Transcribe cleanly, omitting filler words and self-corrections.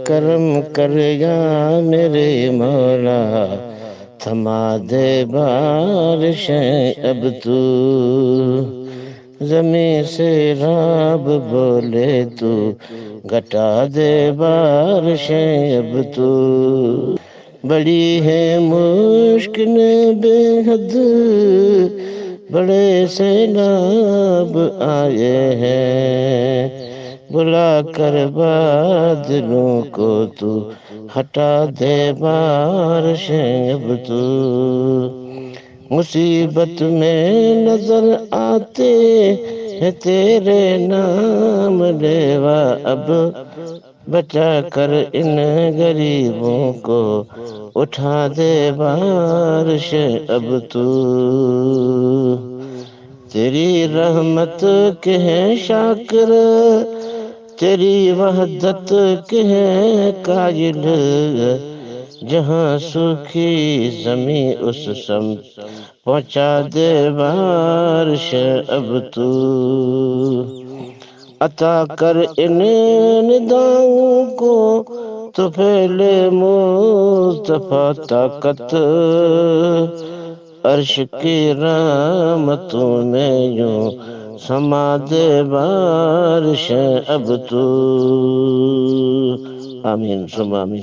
کرم کر یا میرے مولا، تھما دے بارشیں اب تو، زمین سے راب بولے تو، گھٹا دے بارشیں اب تو، بڑی ہے مشکل بے حد، بڑے سیلاب آئے ہیں، بلا کر بادلوں کو تو، ہٹا دے بارشیں اب تو، مصیبت میں نظر آتے ہے تیرے نام لیوا، اب بچا کر ان غریبوں کو، اٹھا دے بارش اب تو، تیری رحمت کے ہیں شاکر، تیری وحدت کے ہیں قائل، جہاں سوکھی زمیں اس سمت پہنچا دے بارش اب تو، عطا کر ان نداؤں کو تو پھیلے مصطفیٰ طاقت، عرش کی رحمتوں میں یوں سما دے بارش اب تو، آمین ثم آمین۔